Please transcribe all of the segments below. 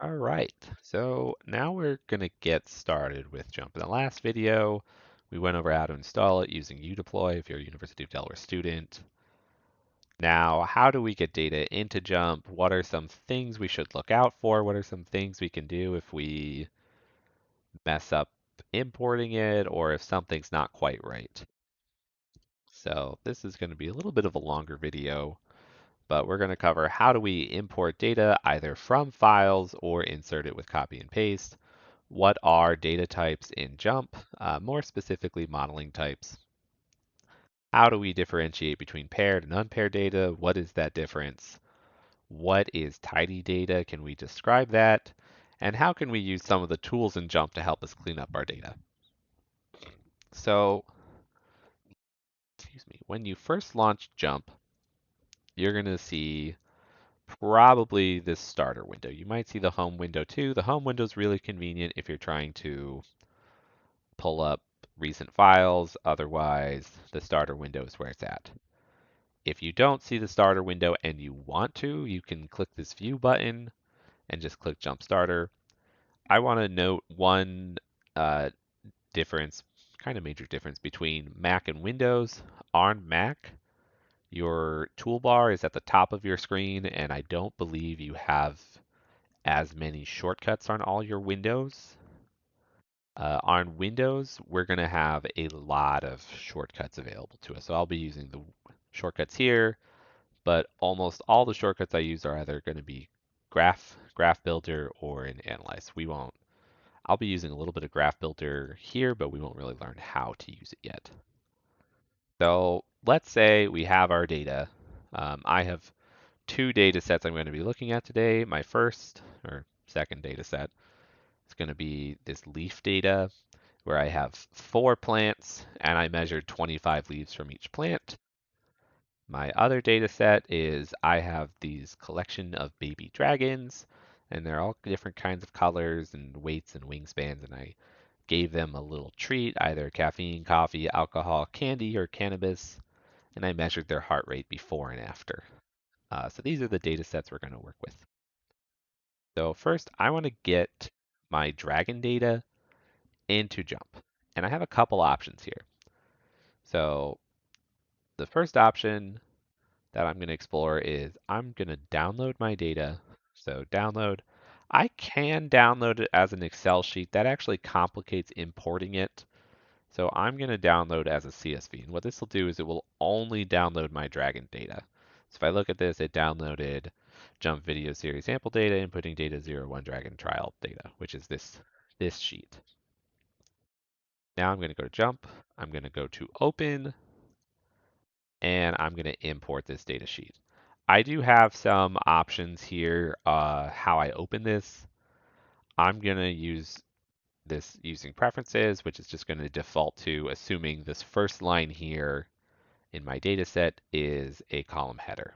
All right, so now we're gonna get started with Jump. In the last video, we went over how to install it using udeploy if you're a University of Delaware student. Now, how do we get data into Jump? What are some things we should look out for? What are some things we can do if we mess up importing it or if something's not quite right? So this is going to be a little bit of a longer video, but we're going to cover how do we import data either from files or insert it with copy and paste. What are data types in JMP, more specifically modeling types? How do we differentiate between paired and unpaired data? What is that difference? What is tidy data? Can we describe that? And how can we use some of the tools in JMP to help us clean up our data? So, excuse me, when you first launch JMP, you're going to see probably this starter window. You might see the home window too. The home window is really convenient if you're trying to pull up recent files. Otherwise, the starter window is where it's at. If you don't see the starter window and you want to, you can click this view button and just click jump starter. I want to note one uh, difference, kind of major difference between Mac and Windows. On Mac, your toolbar is at the top of your screen, and I don't believe you have as many shortcuts on all your windows. On Windows, we're going to have a lot of shortcuts available to us. So I'll be using the shortcuts here, but almost all the shortcuts I use are either going to be graph builder or in analyze. I'll be using a little bit of graph builder here, but we won't really learn how to use it yet. So let's say we have our data. I have two data sets I'm going to be looking at today. My first or second data set is going to be this leaf data where I have 4 plants and I measured 25 leaves from each plant. My other data set is I have these collection of baby dragons, and they're all different kinds of colors and weights and wingspans, and I gave them a little treat, either caffeine, coffee, alcohol, candy, or cannabis, and I measured their heart rate before and after. So these are the data sets we're going to work with. So first, I want to get my dragon data into Jump, and I have a couple options here. So the first option that I'm going to explore is I'm going to download my data. So download, I can download it as an Excel sheet. That actually complicates importing it. So I'm going to download as a CSV. And what this will do is it will only download my Dragon data. So if I look at this, it downloaded Jump Video Series sample data, inputting data 01 Dragon trial data, which is this sheet. Now I'm going to go to Jump. I'm going to go to Open, and I'm going to import this data sheet. I do have some options here how I open this. I'm going to use this using preferences, which is just going to default to assuming this first line here in my data set is a column header.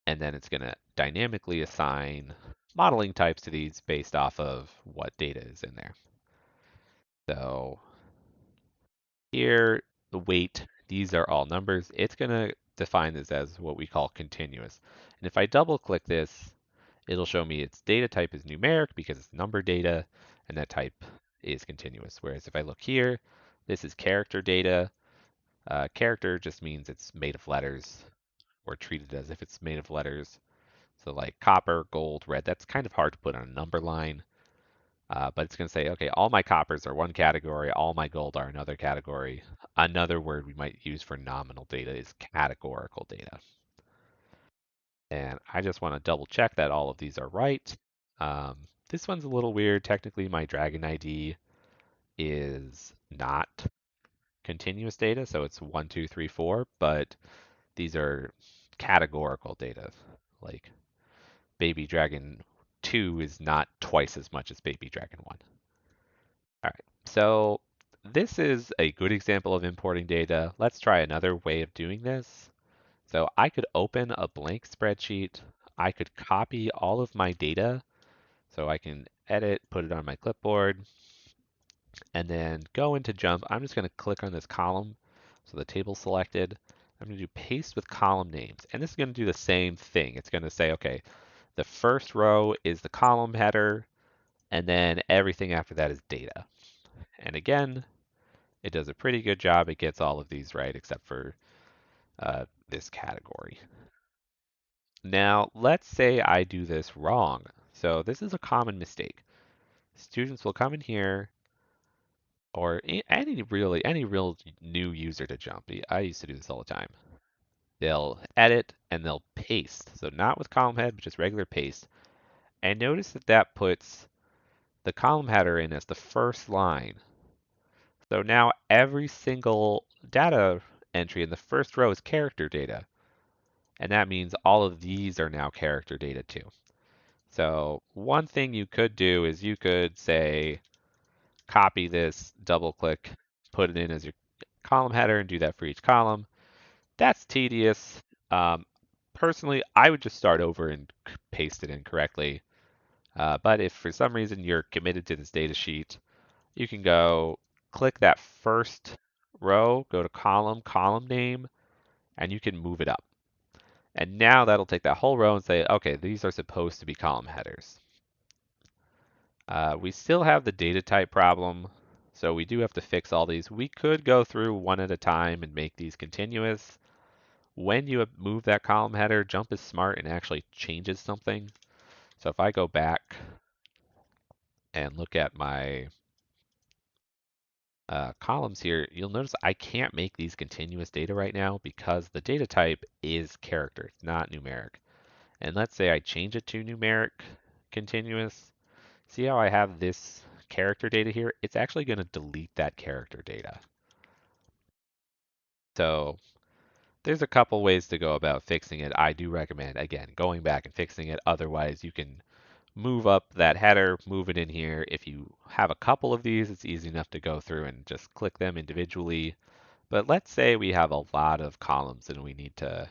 And then it's going to dynamically assign modeling types to these based off of what data is in there. So here, the weight, these are all numbers. It's going to define this as what we call continuous. And if I double click this, it'll show me its data type is numeric because it's number data, and that type is continuous. Whereas if I look here, this is character data. Character just means it's made of letters or treated as if it's made of letters. So like copper, gold, red, that's kind of hard to put on a number line. But it's going to say, okay, all my coppers are one category, all my gold are another category. Another word we might use for nominal data is categorical data. And I just want to double check that all of these are right. This one's a little weird. Technically, my Dragon ID is not continuous data, so it's 1, 2, 3, 4, but these are categorical data. Like Baby Dragon 2 is not twice as much as Baby Dragon 1. All right, so this is a good example of importing data. Let's try another way of doing this. So I could open a blank spreadsheet. I could copy all of my data. So I can edit, put it on my clipboard, and then go into Jump. I'm just going to click on this column. So the table's selected. I'm going to do paste with column names. And this is going to do the same thing. It's going to say, okay, The first row is the column header, and then everything after that is data. And again, it does a pretty good job. It gets all of these right except for this category. Now, let's say I do this wrong. So this is a common mistake. Students will come in here, or any real new user to Jump. I used to do this all the time. They'll edit and they'll paste. So not with column head, but just regular paste. And notice that that puts the column header in as the first line. So now every single data entry in the first row is character data. And that means all of these are now character data too. So one thing you could do is you could say, copy this, double click, put it in as your column header and do that for each column. That's tedious. Um, Personally, I would just start over and paste it in correctly. But if for some reason you're committed to this data sheet, you can go click that first row, go to column, column name, and you can move it up. And now that'll take that whole row and say, okay, these are supposed to be column headers. We still have the data type problem, so we do have to fix all these. We could go through one at a time and make these continuous. When you move that column header, Jump is smart and actually changes something. So if I go back and look at my columns here, you'll notice I can't make these continuous data right now because the data type is character, it's not numeric. And let's say I change it to numeric continuous. See how I have this character data here? It's actually going to delete that character data. So there's a couple ways to go about fixing it. I do recommend, again, going back and fixing it. Otherwise, you can move up that header, move it in here. If you have a couple of these, it's easy enough to go through and just click them individually. But let's say we have a lot of columns and we need to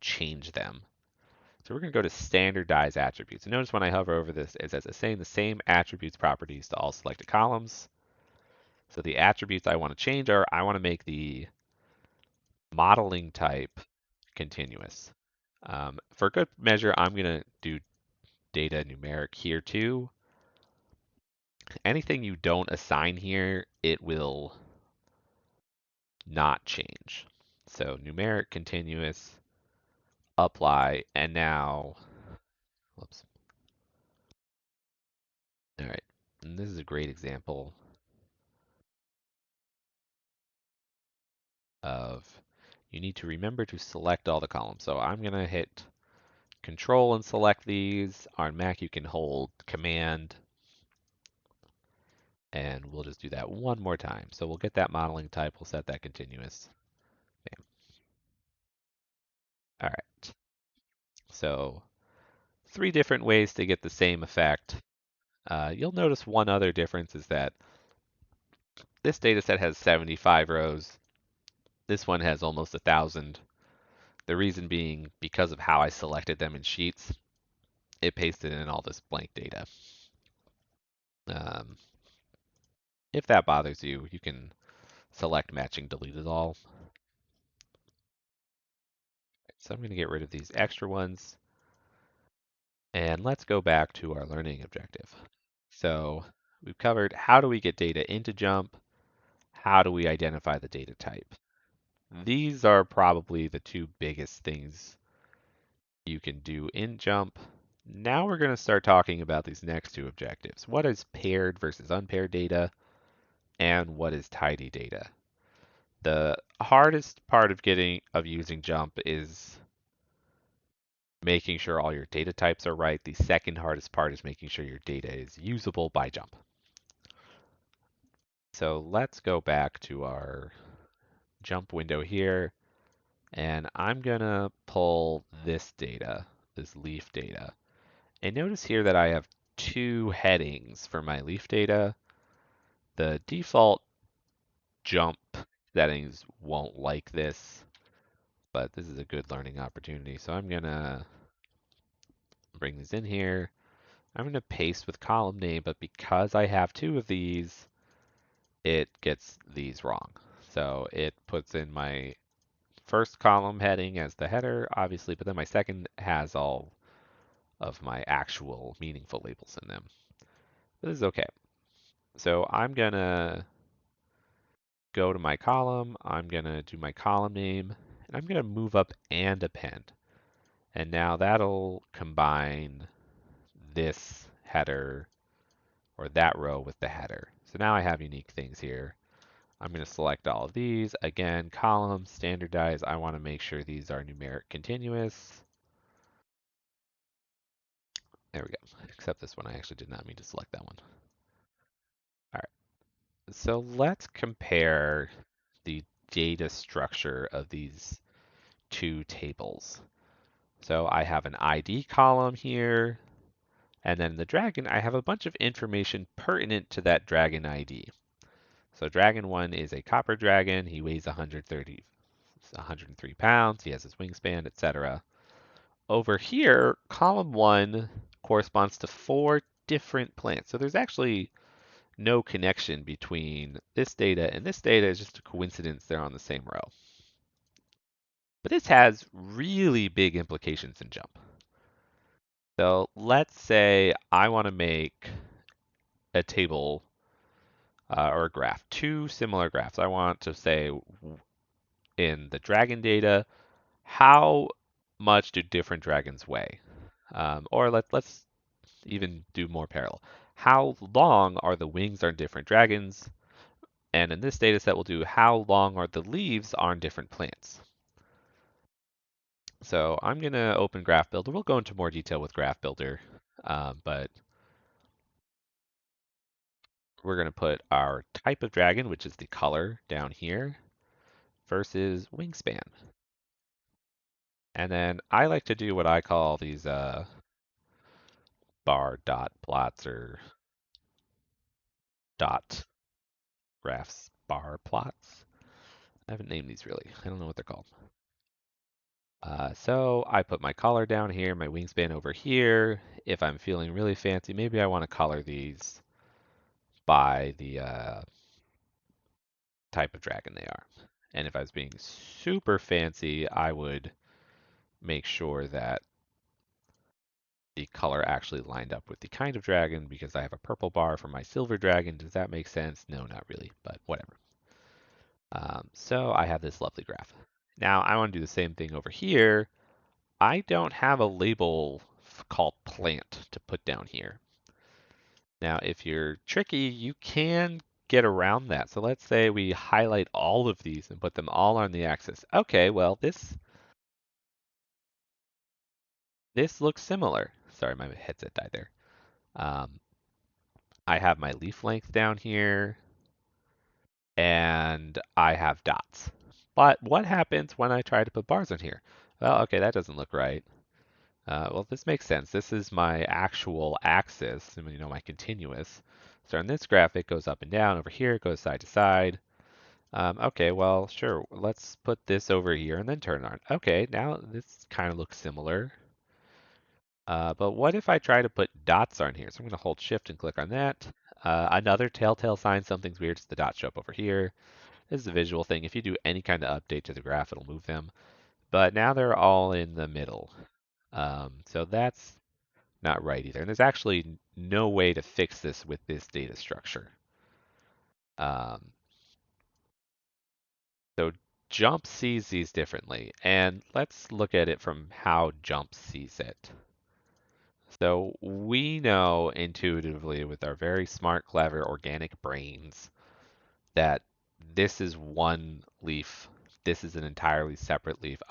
change them. So we're going to go to standardize attributes. And notice when I hover over this, it's saying the same attributes properties to all selected columns. So the attributes I want to change are, I want to make the modeling type continuous. For good measure, I'm going to do data numeric here too. Anything you don't assign here, it will not change. So numeric continuous, apply, and now, whoops. All right, and this is a great example of you need to remember to select all the columns. So I'm going to hit Control and select these. On Mac, you can hold Command, and we'll just do that one more time. So we'll get that modeling type. We'll set that continuous. Bam. All right. So 3 different ways to get the same effect. You'll notice one other difference is that this data set has 75 rows. This one has almost 1,000. The reason being because of how I selected them in Sheets, it pasted in all this blank data. Um, if that bothers you, you can select matching delete it all. So I'm going to get rid of these extra ones. And let's go back to our learning objective. So we've covered how do we get data into Jump, how do we identify the data type. These are probably the 2 biggest things you can do in Jump. Now we're going to start talking about these next 2 objectives. What is paired versus unpaired data, and what is tidy data? The hardest part of using Jump is making sure all your data types are right. The second hardest part is making sure your data is usable by Jump. So let's go back to our Jump window here, and I'm gonna pull this data, this leaf data. And notice here that I have 2 headings for my leaf data. The default Jump settings won't like this, but this is a good learning opportunity. So I'm gonna bring these in here. I'm going to paste with column name, but because I have 2 of these, it gets these wrong. So it puts in my first column heading as the header, obviously, but then my second has all of my actual meaningful labels in them. But this is okay. So I'm gonna go to my column, I'm gonna do my column name, and I'm gonna move up and append. And now that'll combine this header or that row with the header. So now I have unique things here. I'm going to select all of these. Again, column, standardize. I want to make sure these are numeric continuous. There we go. Except this one, I actually did not mean to select that one. All right. So let's compare the data structure of these two tables. So I have an ID column here, and then the dragon, I have a bunch of information pertinent to that dragon ID. So dragon 1 is a copper dragon. He weighs 103 pounds. He has his wingspan, etc. Over here, column 1 corresponds to 4 different plants. So there's actually no connection between this data and this data. It's just a coincidence they're on the same row. But this has really big implications in JMP. So let's say I want to make a table or a graph, two similar graphs. I want to say in the dragon data, how much do different dragons weigh? Or let's even do more parallel. How long are the wings on different dragons? And in this data set, we'll do how long are the leaves on different plants. So I'm going to open Graph Builder. We'll go into more detail with Graph Builder, but we're going to put our type of dragon, which is the color down here, versus wingspan. And then I like to do what I call these bar dot plots or dot graphs bar plots. I haven't named these really. I don't know what they're called. So I put my color down here, my wingspan over here. If I'm feeling really fancy, maybe I want to color these by the type of dragon they are. And if I was being super fancy, I would make sure that the color actually lined up with the kind of dragon because I have a purple bar for my silver dragon. Does that make sense? No, not really, but whatever. So I have this lovely graph. Now I want to do the same thing over here. I don't have a label called plant to put down here. Now, if you're tricky, you can get around that. So let's say we highlight all of these and put them all on the axis. Okay, well, this looks similar. Sorry, my headset died there. Um, I have my leaf length down here, and I have dots. But what happens when I try to put bars on here? Well, okay, that doesn't look right. Well, this makes sense. This is my actual axis, my continuous. So in this graph, it goes up and down. Over here, it goes side to side. Okay, well, sure. Let's put this over here and then turn it on. Okay, now this kind of looks similar. But what if I try to put dots on here? So I'm going to hold Shift and click on that. Another telltale sign something's weird is the dots show up over here. This is a visual thing. If you do any kind of update to the graph, it'll move them. But now they're all in the middle. So that's not right either. And there's actually no way to fix this with this data structure. Um, so JMP sees these differently. And let's look at it from how JMP sees it. So we know intuitively with our very smart, clever, organic brains that this is one leaf, this is an entirely separate leaf,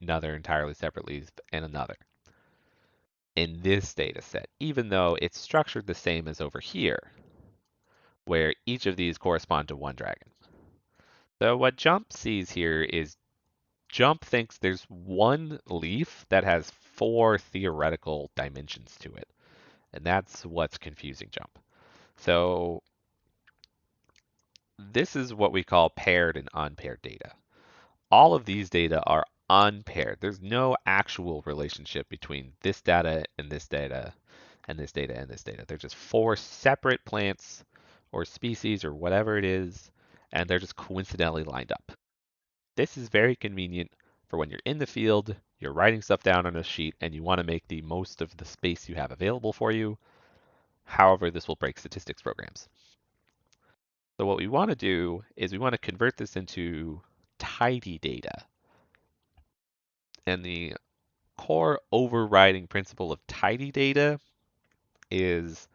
another entirely separate leaf, and another in this data set, even though it's structured the same as over here, where each of these correspond to one dragon. So what JMP sees here is JMP thinks there's one leaf that has 4 theoretical dimensions to it. And that's what's confusing JMP. So this is what we call paired and unpaired data. All of these data are unpaired. There's no actual relationship between this data and this data and this data and this data. They're just 4 separate plants or species or whatever it is, and they're just coincidentally lined up. This is very convenient for when you're in the field, you're writing stuff down on a sheet, and you want to make the most of the space you have available for you. However, this will break statistics programs. So what we want to do is we want to convert this into tidy data. And the core overriding principle of tidy data is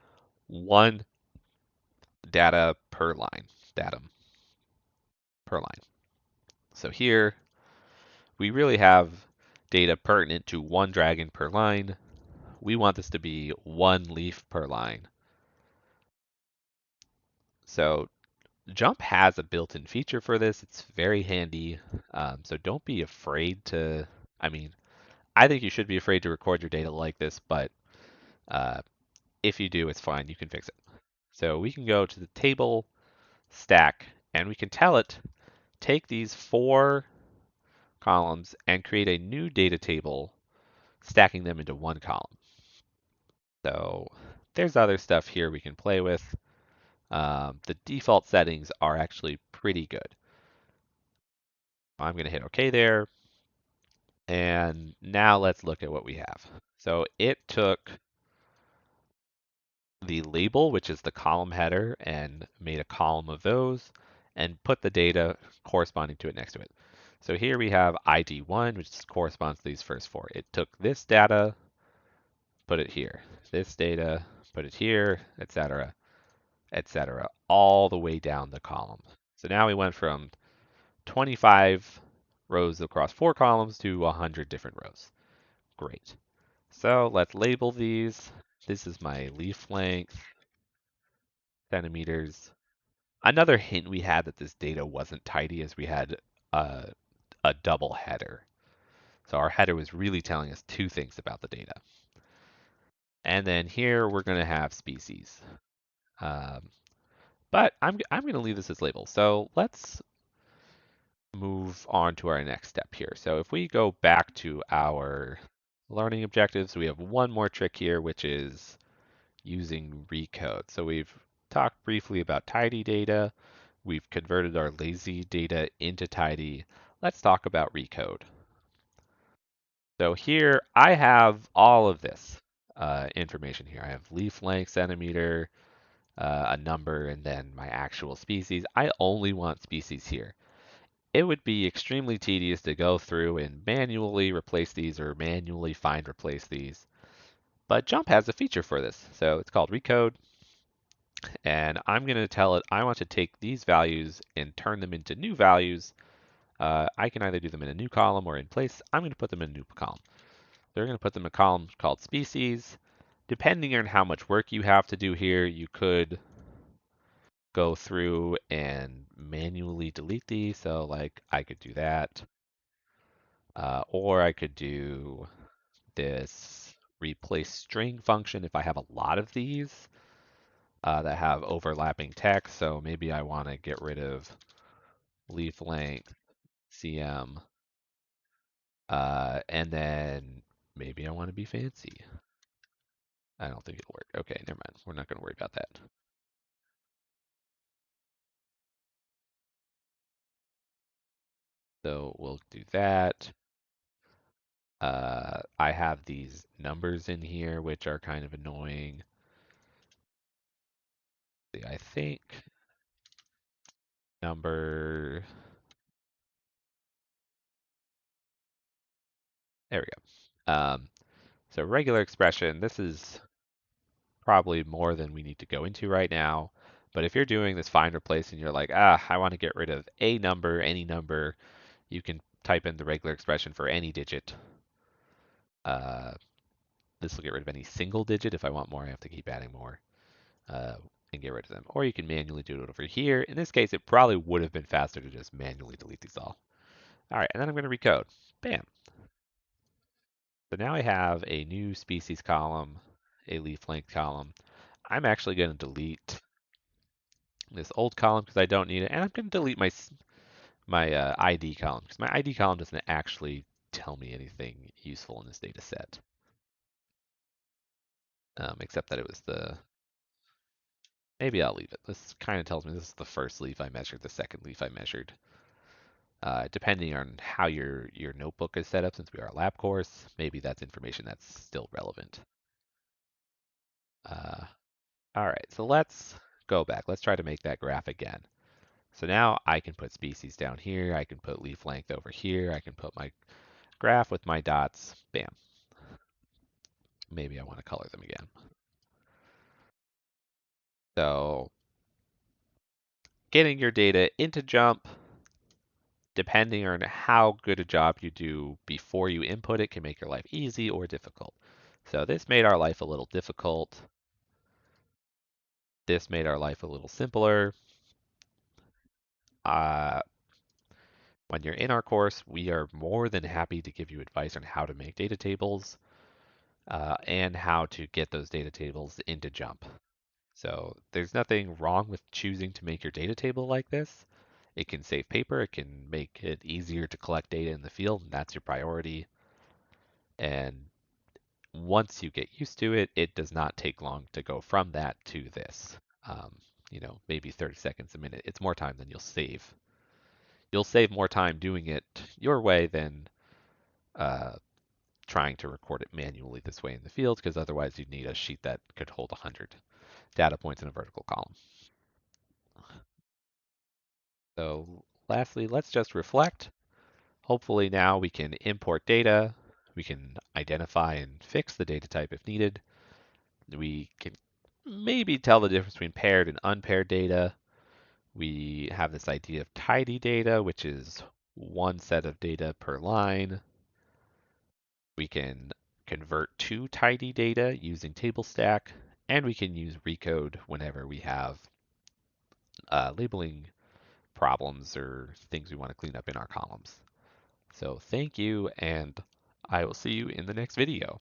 one data per line, datum per line. So here we really have data pertinent to one dragon per line. We want this to be one leaf per line. So Jump has a built-in feature for this. It's very handy. So don't be afraid to, I mean, I think you should be afraid to record your data like this, but uh, if you do, it's fine. You can fix it. So we can go to the table stack and we can tell it, take these 4 columns and create a new data table, stacking them into one column. So there's other stuff here we can play with. The default settings are actually pretty good. I'm going to hit OK there. And now let's look at what we have. So it took the label, which is the column header, and made a column of those and put the data corresponding to it next to it. So here we have ID1, which corresponds to these first 4. It took this data, put it here, this data, put it here, etc., etc., all the way down the column. So now we went from 25 rows across 4 columns to 100 different rows. Great. So let's label these. This is my leaf length, centimeters. Another hint we had that this data wasn't tidy is we had a, a double header. So our header was really telling us 2 things about the data. And then here we're going to have species. Um, but I'm going to leave this as label. So let's move on to our next step here. So if we go back to our learning objectives, we have one more trick here, which is using Recode. So we've talked briefly about tidy data. We've converted our lazy data into tidy. Let's talk about Recode. So here I have all of this information here. I have leaf length, centimeter, a number, and then my actual species. I only want species here. It would be extremely tedious to go through and manually replace these or manually find replace these. But Jump has a feature for this. So it's called Recode. And I'm going to tell it I want to take these values and turn them into new values. I can either do them in a new column or in place. I'm going to put them in a new column. They're going to put them in a column called species. Depending on how much work you have to do here, you could go through and manually delete these. So like I could do that. Or I could do this replace string function if I have a lot of these that have overlapping text. So maybe I want to get rid of leaf length, CM, and then maybe I want to be fancy. I don't think it'll work. Okay, never mind. We're not going to worry about that. So we'll do that. I have these numbers in here, which are kind of annoying. I think number, there we go. So regular expression, this is probably more than we need to go into right now. But if you're doing this find replace and you're like, I want to get rid of a number, any number, you can type in the regular expression for any digit. Uh, this will get rid of any single digit. If I want more, I have to keep adding more and get rid of them. Or you can manually do it over here. In this case, it probably would have been faster to just manually delete these all. All right, and then I'm going to recode. Bam. So now I have a new species column, a leaf length column. I'm actually going to delete this old column because I don't need it, and I'm going to delete my ID column because my ID column doesn't actually tell me anything useful in this data set, except that it was the. Maybe I'll leave it. This kind of tells me this is the first leaf I measured, the second leaf I measured. Depending on how your notebook is set up, since we are a lab course, maybe that's information that's still relevant. Uh, all right, so let's go back. Let's try to make that graph again. So now I can put species down here. I can put leaf length over here. I can put my graph with my dots. Bam. Maybe I want to color them again. So getting your data into Jump, depending on how good a job you do before you input it, can make your life easy or difficult. So this made our life a little difficult. This made our life a little simpler. Uh, when you're in our course, we are more than happy to give you advice on how to make data tables and how to get those data tables into Jump. So there's nothing wrong with choosing to make your data table like this. It can save paper, it can make it easier to collect data in the field, and that's your priority. And once you get used to it, it does not take long to go from that to this. Um, maybe 30 seconds a minute. It's more time than you'll save. You'll save more time doing it your way than uh, trying to record it manually this way in the field, because otherwise you'd need a sheet that could hold 100 data points in a vertical column. So lastly, let's just reflect. Hopefully now we can import data. We can identify and fix the data type if needed. We can maybe tell the difference between paired and unpaired data. We have this idea of tidy data, which is one set of data per line. We can convert to tidy data using table stack, and we can use Recode whenever we have labeling problems or things we want to clean up in our columns. So thank you, and I will see you in the next video.